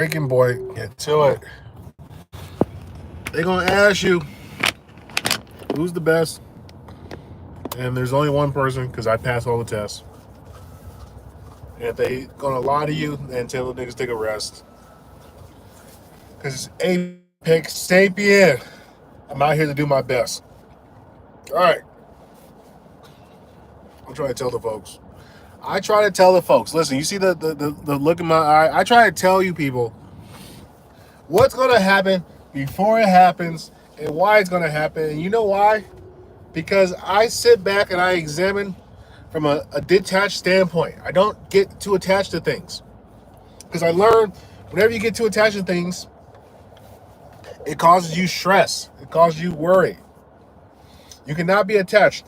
Breaking point. Get to it. They're gonna ask you who's the best, and there's only one person because I pass all the tests. And if they gonna lie to you, then tell the niggas take a rest. Because it's Apex Sapien. I'm out here to do my best. All right. I'm trying to tell the folks. I try to tell the folks. Listen, you see the look in my eye. I try to tell you people what's gonna happen before it happens and why it's gonna happen. And you know why? Because I sit back and I examine from a detached standpoint. I don't get too attached to things. Because I learned whenever you get too attached to things, it causes you stress. It causes you worry. You cannot be attached.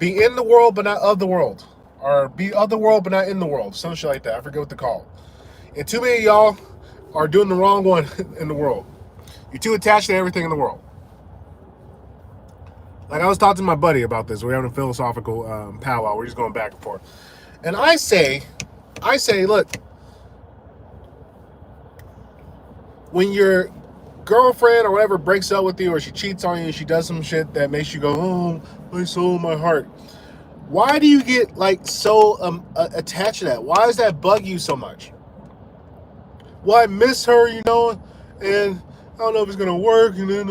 Be in the world but not of the world. Or be of the world but not in the world. Some shit like that. I forget what to call it. And too many of y'all are doing the wrong one in the world. You're too attached to everything in the world. Like I was talking to my buddy about this. We're having a philosophical powwow. We're just going back and forth. And I say, look, when your girlfriend or whatever breaks up with you or she cheats on you and she does some shit that makes you go, oh, my soul, my heart. Why do you get like so attached to that? Why does that bug you so much? Well, I miss her, and I don't know if it's going to work. And then,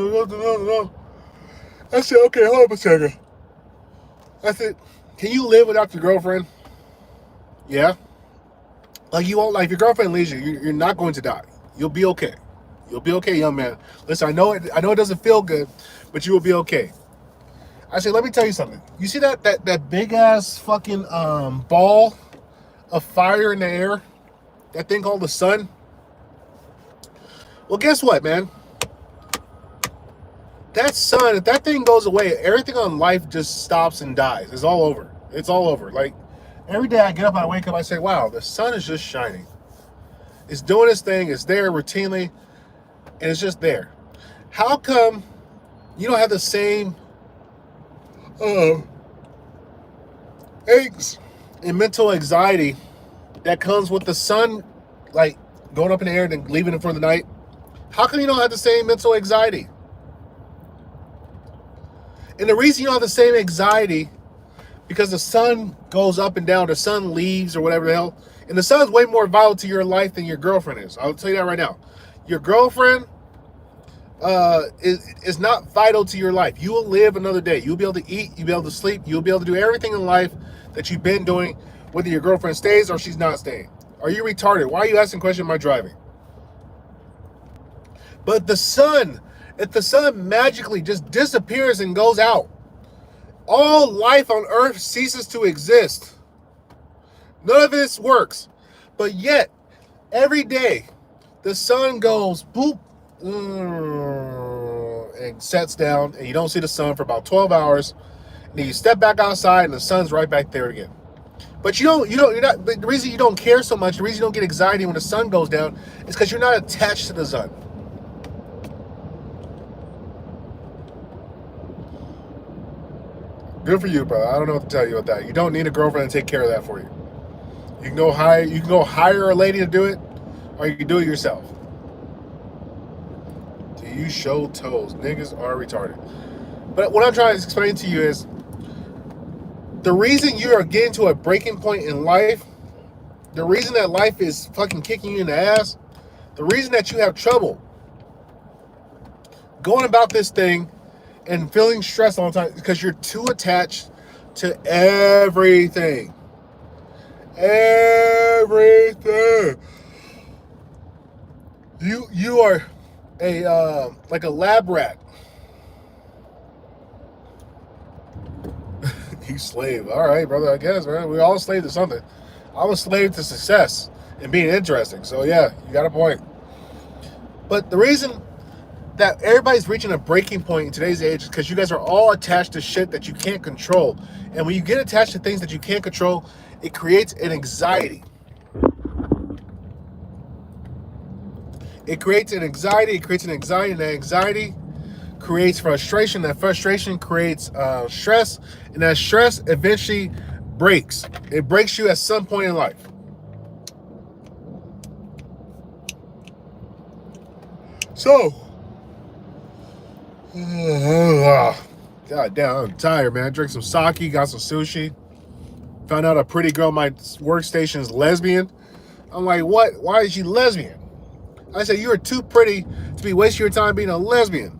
I said, okay, hold up a second. I said, can you live without your girlfriend? Yeah. Like you won't, like if your girlfriend leaves you, you're not going to die. You'll be okay. You'll be okay, young man. Listen, I know it doesn't feel good, but you will be okay. I said, let me tell you something. You see that big ass fucking ball of fire in the air? That thing called the sun? Well, guess what, man? That sun, if that thing goes away, everything on life just stops and dies. It's all over. It's all over. Like, every day I get up, I wake up, I say, wow, the sun is just shining. It's doing its thing. It's there routinely, and it's just there. How come you don't have the same aches and mental anxiety that comes with the sun, like, going up in the air and then leaving it for the night? How come you don't have the same mental anxiety? And the reason you don't have the same anxiety, because the sun goes up and down, the sun leaves or whatever the hell, and the sun's way more vital to your life than your girlfriend is. I'll tell you that right now. Your girlfriend is not vital to your life. You will live another day. You'll be able to eat, you'll be able to sleep, you'll be able to do everything in life that you've been doing, whether your girlfriend stays or she's not staying. Are you retarded? Why are you asking questions? Am I driving? But the sun, if the sun magically just disappears and goes out, all life on earth ceases to exist. None of this works. But yet, every day, the sun goes boop and sets down, and you don't see the sun for about 12 hours. And then you step back outside, and the sun's right back there again. But you're not. But the reason you don't care so much, the reason you don't get anxiety when the sun goes down, is because you're not attached to the sun. Good for you, brother. I don't know what to tell you about that. You don't need a girlfriend to take care of that for you. You can go hire a lady to do it, or you can do it yourself. Do you show toes? Niggas are retarded. But what I'm trying to explain to you is the reason you are getting to a breaking point in life, the reason that life is fucking kicking you in the ass, the reason that you have trouble going about this thing and feeling stressed all the time is because you're too attached to everything. Everything. You are like a lab rat. You slave. All right, brother, I guess, right? We all slave to something. I was slave to success and being interesting. So yeah, you got a point. But the reason that everybody's reaching a breaking point in today's age is because you guys are all attached to shit that you can't control. And when you get attached to things that you can't control, it creates an anxiety. It creates an anxiety, and that anxiety creates frustration. That frustration creates stress, and that stress eventually breaks. It breaks you at some point in life. So, god damn, I'm tired, man. I drank some sake, got some sushi. Found out a pretty girl at my workstation is lesbian. I'm like, what? Why is she lesbian? I said, you are too pretty to be wasting your time being a lesbian.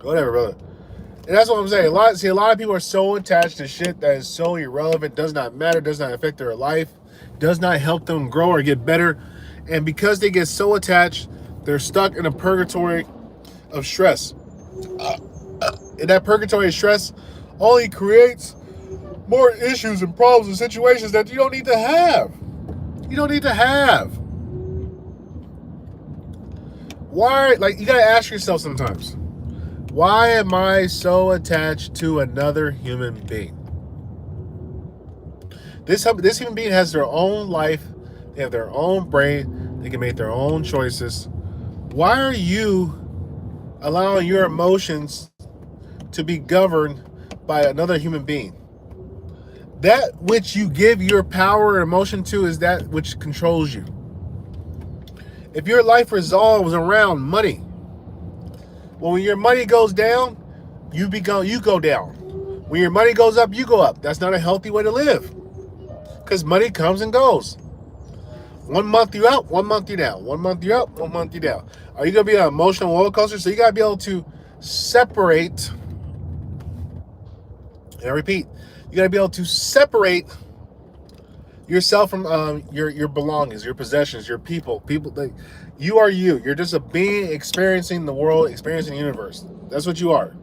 Whatever, brother. And that's what I'm saying. A lot of people are so attached to shit that is so irrelevant, does not matter, does not affect their life, does not help them grow or get better. And because they get so attached, they're stuck in a purgatory of stress. And that purgatory of stress only creates more issues and problems and situations that you don't need to have. You don't need to have. Why? Like, you gotta ask yourself sometimes, why am I so attached to another human being? This human being has their own life. They have their own brain. They can make their own choices. Why are you allowing your emotions to be governed by another human being? That which you give your power and emotion to is that which controls you. If your life revolves around money, well, when your money goes down, you go down. When your money goes up, you go up. That's not a healthy way to live, because money comes and goes. 1 month you're up, 1 month you're down. 1 month you're up, 1 month you're down. Are you gonna be an emotional roller coaster? So you gotta be able to separate. And I repeat, you gotta be able to separate yourself from your belongings, your possessions, your people. People that you are you. You're just a being experiencing the world, experiencing the universe. That's what you are.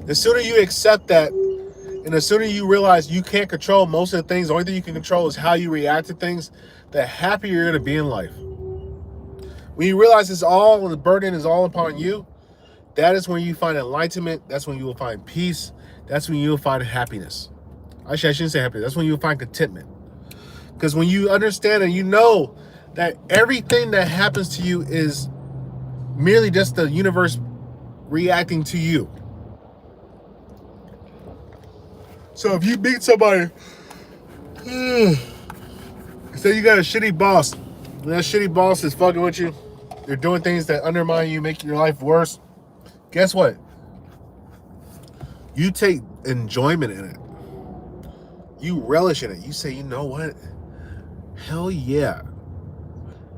The sooner you accept that, and the sooner you realize you can't control most of the things, the only thing you can control is how you react to things, the happier you're gonna be in life. When you realize the burden is all upon you, that is when you find enlightenment. That's when you will find peace. That's when you will find happiness. Actually, I shouldn't say happiness. That's when you will find contentment. Because when you understand and you know that everything that happens to you is merely just the universe reacting to you. So if you meet somebody, say you got a shitty boss, and that shitty boss is fucking with you, they're doing things that undermine you, making your life worse, guess what? You take enjoyment in it. You relish in it. You say, you know what? Hell yeah.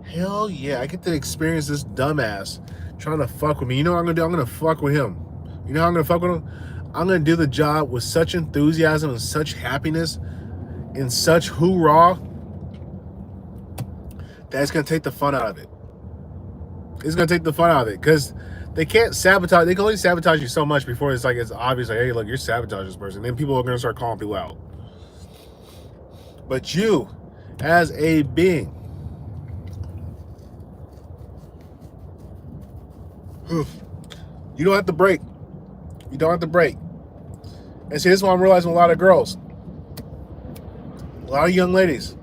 Hell yeah. I get to experience this dumbass trying to fuck with me. You know what I'm going to do? I'm going to fuck with him. You know how I'm going to fuck with him? I'm going to do the job with such enthusiasm and such happiness and such hoorah that it's going to take the fun out of it. It's going to take the fun out of it, because they can't sabotage. They can only sabotage you so much before it's obvious, like, hey, look, you're sabotaging this person. Then people are going to start calling people out. But you, as a being, you don't have to break. You don't have to break. And see, this is what I'm realizing with a lot of girls. A lot of young ladies.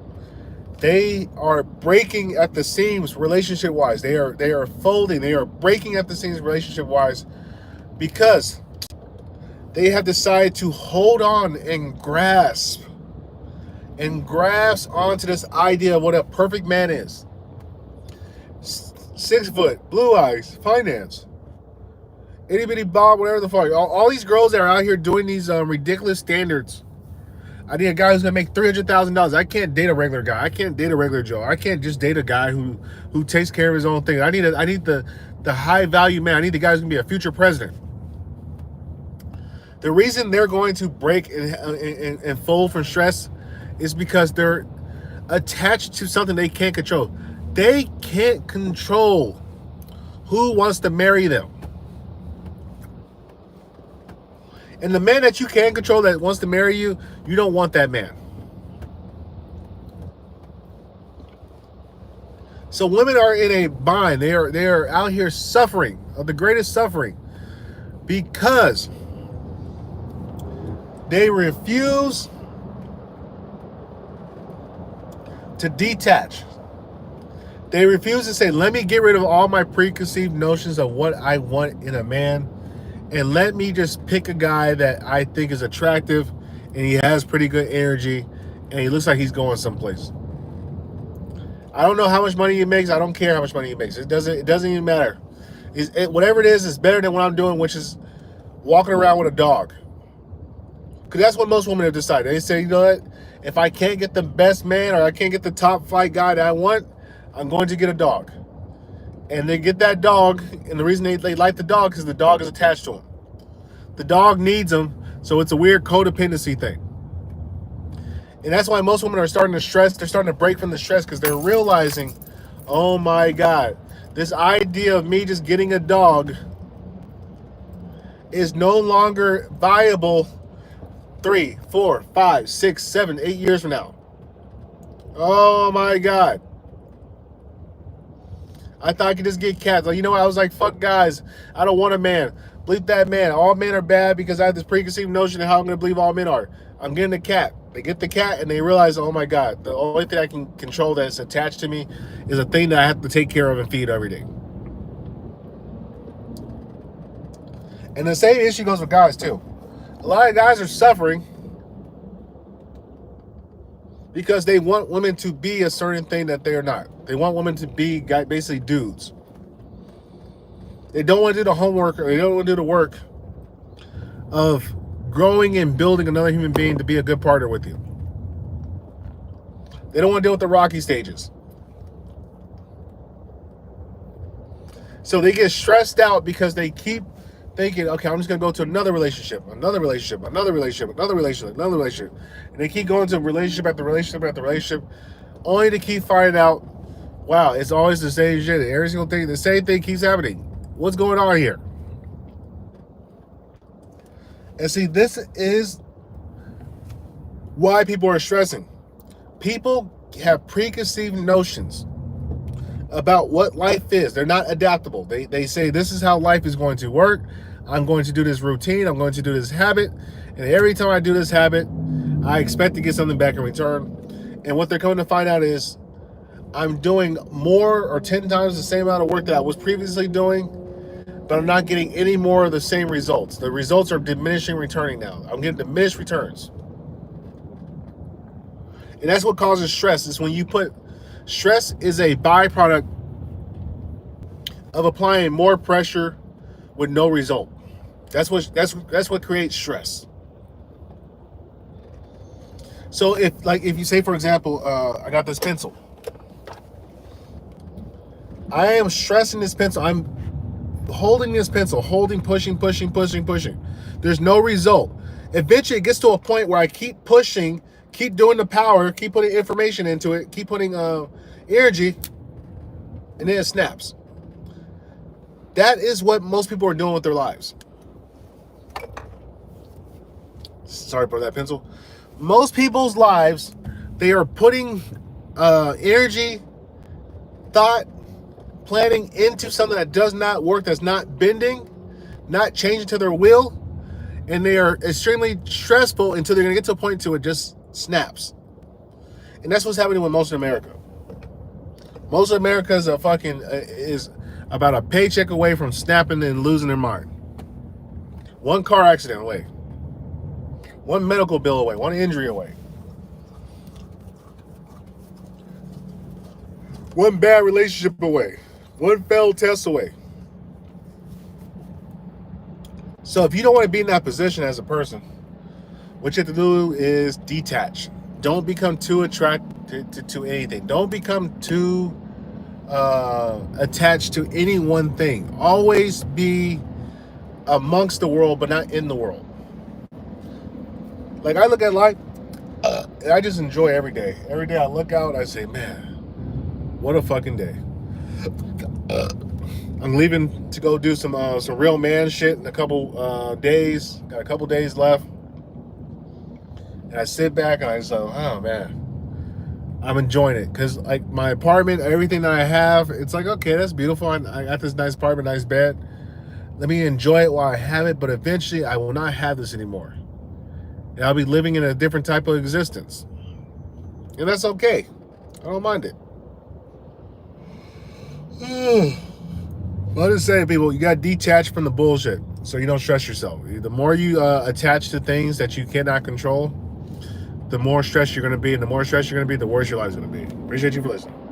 They are breaking at the seams relationship-wise. They are folding. They are breaking at the seams relationship-wise because they have decided to hold on and grasp onto this idea of what a perfect man is. 6 foot, blue eyes, finance, itty bitty bob, whatever the fuck. All these girls that are out here doing these ridiculous standards. I need a guy who's gonna make $300,000. I can't date a regular guy. I can't date a regular Joe. I can't just date a guy who takes care of his own thing. I need the high value man. I need the guy who's gonna be a future president. The reason they're going to break and fold from stress is because they're attached to something they can't control. They can't control who wants to marry them. And the man that you can control that wants to marry you, you don't want that man. So women are in a bind. They are out here suffering, of the greatest suffering, because they refuse to detach. They refuse to say, let me get rid of all my preconceived notions of what I want in a man, and let me just pick a guy that I think is attractive and he has pretty good energy and he looks like he's going someplace. I don't know how much money he makes. I don't care how much money he makes. It doesn't even matter. Whatever it is better than what I'm doing, which is walking around with a dog. Because that's what most women have decided. They say, you know what? If I can't get the best man or I can't get the top fight guy that I want, I'm going to get a dog. And they get that dog, and the reason they like the dog is the dog is attached to him. The dog needs him, so it's a weird codependency thing. And that's why most women are starting to stress. They're starting to break from the stress because they're realizing, oh my God, this idea of me just getting a dog is no longer viable 3, 4, 5, 6, 7, 8 years from now. Oh my God. I thought I could just get cats. Like, you know what? I was like, fuck guys. I don't want a man. Bleep that man. All men are bad because I have this preconceived notion of how I'm going to believe all men are. I'm getting a cat. They get the cat and they realize, oh my God, the only thing I can control that's attached to me is a thing that I have to take care of and feed every day. And the same issue goes with guys too. A lot of guys are suffering because they want women to be a certain thing that they are not. They want women to be basically dudes. They don't want to do the homework, or they don't want to do the work of growing and building another human being to be a good partner with you. They don't want to deal with the rocky stages. So they get stressed out because they keep thinking, okay, I'm just going to go to another relationship, and they keep going to relationship after relationship, only to keep finding out, wow, it's always the same shit. Every single thing, the same thing keeps happening. What's going on here? And see, this is why people are stressing. People have preconceived notions about what life is. They're not adaptable. They say, this is how life is going to work. I'm going to do this routine. I'm going to do this habit. And every time I do this habit, I expect to get something back in return. And what they're coming to find out is I'm doing more or 10 times the same amount of work that I was previously doing, but I'm not getting any more of the same results. The results are diminishing, returning now. I'm getting diminished returns. And that's what causes stress, is when you put stress is a byproduct of applying more pressure with no result. That's what creates stress. So if you say, for example, I got this pencil. I am stressing this pencil. I'm holding this pencil, pushing. There's no result. Eventually it gets to a point where I keep pushing, keep doing the power, keep putting information into it, keep putting energy, and then it snaps. That is what most people are doing with their lives. Sorry for that pencil. Most people's lives, they are putting energy, thought, planning into something that does not work, that's not bending, not changing to their will, and they are extremely stressful until they're going to get to a point to it just snaps. And that's what's happening with most of America. Most of America is is about a paycheck away from snapping and losing their mind. One car accident away. One medical bill away. One injury away. One bad relationship away. One failed test away. So if you don't want to be in that position as a person, what you have to do is detach. Don't become too attracted to anything. Don't become too attached to any one thing. Always be amongst the world, but not in the world. Like, I look at life, and I just enjoy every day. Every day I look out, I say, man, what a fucking day. I'm leaving to go do some real man shit in a couple days. Got a couple days left. And I sit back and I just go, oh man, I'm enjoying it. Because like my apartment, everything that I have, it's like, okay, that's beautiful. I got this nice apartment, nice bed. Let me enjoy it while I have it. But eventually I will not have this anymore. And I'll be living in a different type of existence. And that's okay. I don't mind it. Well, I'm just saying, people, you got to detach from the bullshit so you don't stress yourself. The more you attach to things that you cannot control, the more stressed you're going to be. And the more stressed you're going to be, the worse your life's going to be. Appreciate you for listening.